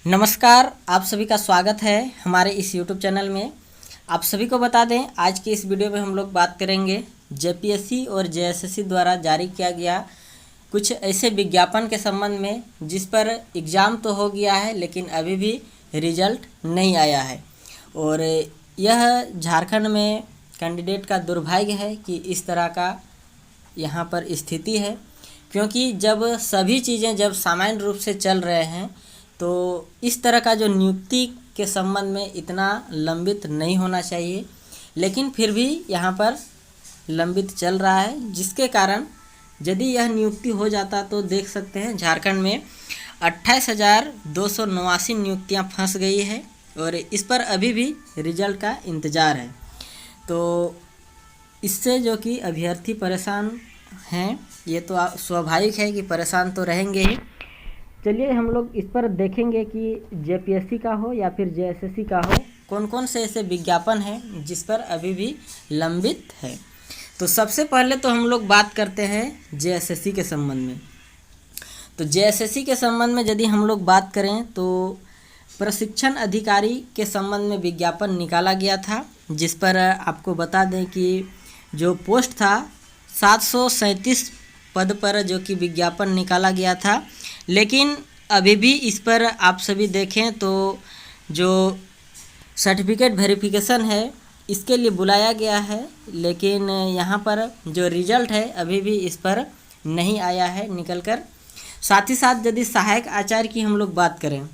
नमस्कार, आप सभी का स्वागत है हमारे इस YouTube चैनल में। आप सभी को बता दें, आज की इस वीडियो में हम लोग बात करेंगे जेपीएससी और जेएसएससी द्वारा जारी किया गया कुछ ऐसे विज्ञापन के संबंध में जिस पर एग्ज़ाम तो हो गया है लेकिन अभी भी रिजल्ट नहीं आया है। और यह झारखंड में कैंडिडेट का दुर्भाग्य है कि इस तरह का यहाँ पर स्थिति है, क्योंकि जब सभी चीज़ें जब सामान्य रूप से चल रहे हैं तो इस तरह का जो नियुक्ति के संबंध में इतना लंबित नहीं होना चाहिए, लेकिन फिर भी यहाँ पर लंबित चल रहा है, जिसके कारण यदि यह नियुक्ति हो जाता तो देख सकते हैं झारखंड में 28,289 नियुक्तियाँ फंस गई है और इस पर अभी भी रिजल्ट का इंतज़ार है। तो इससे जो कि अभ्यर्थी परेशान हैं, ये तो स्वाभाविक है कि परेशान तो रहेंगे ही। चलिए हम लोग इस पर देखेंगे कि जेपीएससी का हो या फिर जेएसएससी का हो, कौन कौन से ऐसे विज्ञापन हैं जिस पर अभी भी लंबित है। तो सबसे पहले तो हम लोग बात करते हैं जेएसएससी के संबंध में। तो जेएसएससी के संबंध में यदि हम लोग बात करें तो प्रशिक्षण अधिकारी के संबंध में विज्ञापन निकाला गया था, जिस पर आपको बता दें कि जो पोस्ट था 737 पद पर जो कि विज्ञापन निकाला गया था, लेकिन अभी भी इस पर आप सभी देखें तो जो सर्टिफिकेट वेरिफिकेशन है इसके लिए बुलाया गया है, लेकिन यहाँ पर जो रिज़ल्ट है अभी भी इस पर नहीं आया है निकल कर। साथ ही साथ यदि सहायक आचार्य की हम लोग बात करें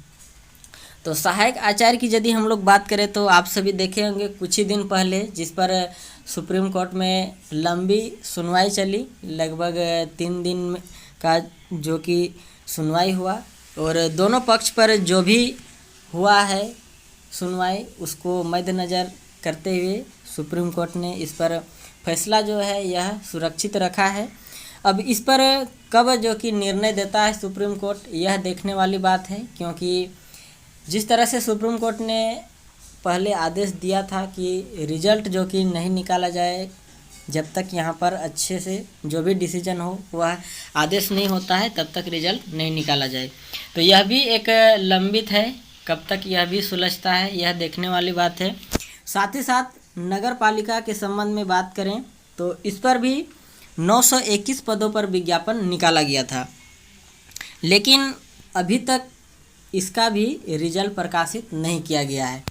तो सहायक आचार्य की यदि हम लोग बात करें तो आप सभी देखे होंगे कुछ ही दिन पहले जिस पर सुप्रीम कोर्ट में लंबी सुनवाई चली, लगभग 3 दिन का जो कि सुनवाई हुआ और दोनों पक्ष पर जो भी हुआ है सुनवाई उसको मद्देनज़र करते हुए सुप्रीम कोर्ट ने इस पर फैसला जो है यह सुरक्षित रखा है। अब इस पर कब जो कि निर्णय देता है सुप्रीम कोर्ट, यह देखने वाली बात है, क्योंकि जिस तरह से सुप्रीम कोर्ट ने पहले आदेश दिया था कि रिज़ल्ट जो कि नहीं निकाला जाए जब तक यहाँ पर अच्छे से जो भी डिसीजन हो वह आदेश नहीं होता है तब तक रिज़ल्ट नहीं निकाला जाए, तो यह भी एक लंबित है, कब तक यह भी सुलझता है यह देखने वाली बात है। साथ ही साथ नगर पालिका के संबंध में बात करें तो इस पर भी 921 पदों पर विज्ञापन निकाला गया था, लेकिन अभी तक इसका भी रिजल्ट प्रकाशित नहीं किया गया है।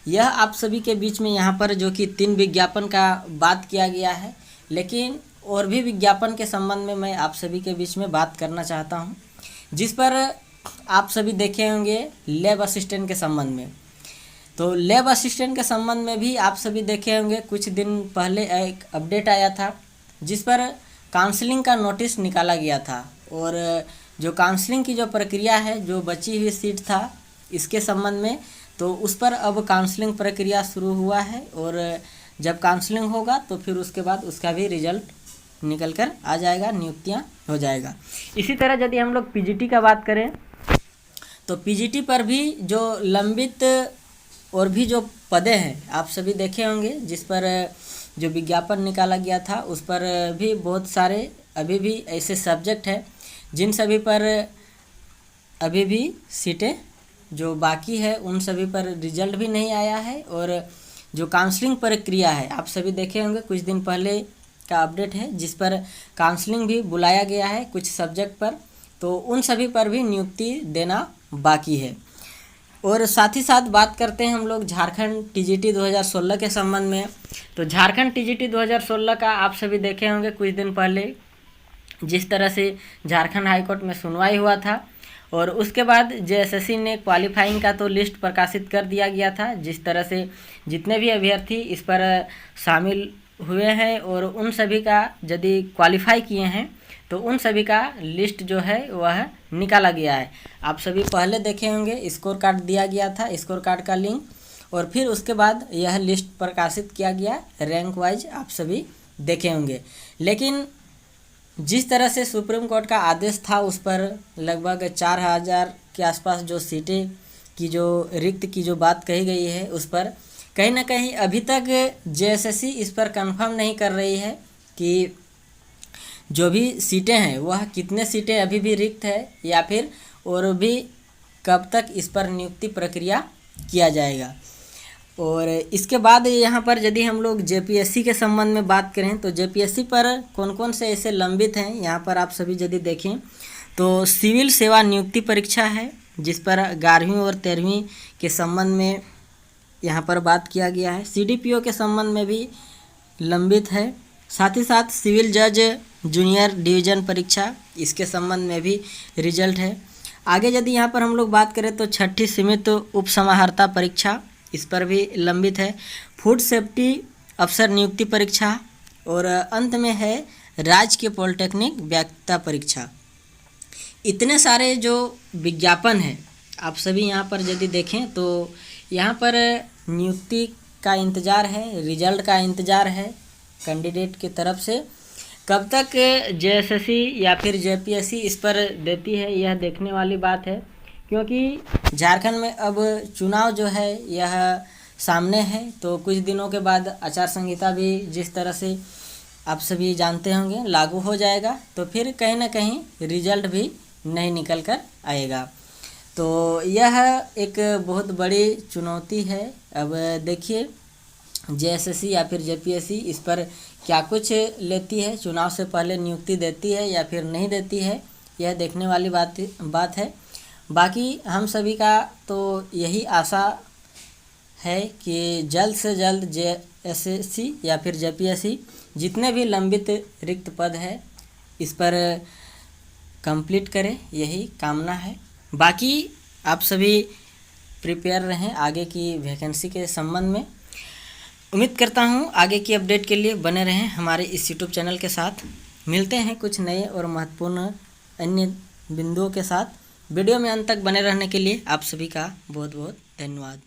यह आप सभी के बीच में यहाँ पर जो कि 3 विज्ञापन का बात किया गया है, लेकिन और भी विज्ञापन के संबंध में मैं आप सभी के बीच में बात करना चाहता हूँ, जिस पर आप सभी देखे होंगे लैब असिस्टेंट के संबंध में। तो लैब असिस्टेंट के संबंध में भी आप सभी देखे होंगे कुछ दिन पहले एक अपडेट आया था जिस पर काउंसलिंग का नोटिस निकाला गया था, और जो काउंसलिंग की जो प्रक्रिया है, जो बची हुई सीट था इसके संबंध में, तो उस पर अब काउंसलिंग प्रक्रिया शुरू हुआ है और जब काउंसलिंग होगा तो फिर उसके बाद उसका भी रिजल्ट निकल कर आ जाएगा, नियुक्तियां हो जाएगा। इसी तरह यदि हम लोग पीजीटी का बात करें तो पीजीटी पर भी जो लंबित और भी जो पदें हैं आप सभी देखे होंगे, जिस पर जो विज्ञापन निकाला गया था उस पर भी बहुत सारे अभी भी ऐसे सब्जेक्ट हैं जिन सभी पर अभी भी सीटें जो बाकी है उन सभी पर रिजल्ट भी नहीं आया है। और जो काउंसलिंग प्रक्रिया है आप सभी देखे होंगे कुछ दिन पहले का अपडेट है जिस पर काउंसलिंग भी बुलाया गया है कुछ सब्जेक्ट पर, तो उन सभी पर भी नियुक्ति देना बाकी है। और साथ ही साथ बात करते हैं हम लोग झारखंड टीजीटी 2016 के संबंध में। तो झारखंड टीजीटी 2016 का आप सभी देखे होंगे कुछ दिन पहले जिस तरह से झारखंड हाईकोर्ट में सुनवाई हुआ था, और उसके बाद जेएसएससी ने क्वालिफाइंग का तो लिस्ट प्रकाशित कर दिया गया था, जिस तरह से जितने भी अभ्यर्थी इस पर शामिल हुए हैं और उन सभी का यदि क्वालिफाई किए हैं तो उन सभी का लिस्ट जो है वह निकाला गया है। आप सभी पहले देखे होंगे स्कोर कार्ड दिया गया था, स्कोर कार्ड का लिंक, और फिर उसके बाद यह लिस्ट प्रकाशित किया गया रैंक वाइज, आप सभी देखे होंगे। लेकिन जिस तरह से सुप्रीम कोर्ट का आदेश था उस पर लगभग 4,000 के आसपास जो सीटें की जो रिक्त की जो बात कही गई है उस पर कहीं ना कहीं अभी तक जेएसएससी इस पर कंफर्म नहीं कर रही है कि जो भी सीटें हैं वह कितने सीटें अभी भी रिक्त है या फिर और भी कब तक इस पर नियुक्ति प्रक्रिया किया जाएगा। और इसके बाद यहाँ पर यदि हम लोग जेपीएससी के संबंध में बात करें तो जेपीएससी पर कौन कौन से ऐसे लंबित हैं, यहाँ पर आप सभी यदि देखें तो सिविल सेवा नियुक्ति परीक्षा है, जिस पर 11वीं और 13वीं के संबंध में यहाँ पर बात किया गया है। सीडीपीओ के संबंध में भी लंबित है। साथ ही साथ सिविल जज जूनियर डिवीज़न परीक्षा, इसके संबंध में भी रिजल्ट है। आगे यदि यहाँ पर हम लोग बात करें तो 6ठी सीमित उप समाहर्ता परीक्षा, इस पर भी लंबित है। फूड सेफ्टी अफसर नियुक्ति परीक्षा, और अंत में है राजकीय पॉलिटेक्निक व्याख्याता परीक्षा। इतने सारे जो विज्ञापन है आप सभी यहाँ पर यदि देखें तो यहाँ पर नियुक्ति का इंतज़ार है, रिजल्ट का इंतज़ार है कैंडिडेट की तरफ से। कब तक जेएसएससी या फिर जेपीएससी इस पर देती है, यह देखने वाली बात है, क्योंकि झारखंड में अब चुनाव जो है यह सामने है। तो कुछ दिनों के बाद आचार संहिता भी जिस तरह से आप सभी जानते होंगे लागू हो जाएगा, तो फिर कहीं ना कहीं रिजल्ट भी नहीं निकल कर आएगा। तो यह एक बहुत बड़ी चुनौती है। अब देखिए जेएसएससी या फिर जेपीएससी इस पर क्या कुछ लेती है, चुनाव से पहले नियुक्ति देती है या फिर नहीं देती है, यह देखने वाली बात है। बाकी हम सभी का तो यही आशा है कि जल्द से जल्द जेएसएससी या फिर जेपीएससी जितने भी लंबित रिक्त पद है इस पर कंप्लीट करें, यही कामना है। बाकी आप सभी प्रिपेयर रहें आगे की वैकेंसी के संबंध में। उम्मीद करता हूँ आगे की अपडेट के लिए बने रहें हमारे इस यूट्यूब चैनल के साथ। मिलते हैं कुछ नए और महत्वपूर्ण अन्य बिंदुओं के साथ। वीडियो में अंत तक बने रहने के लिए आप सभी का बहुत बहुत धन्यवाद।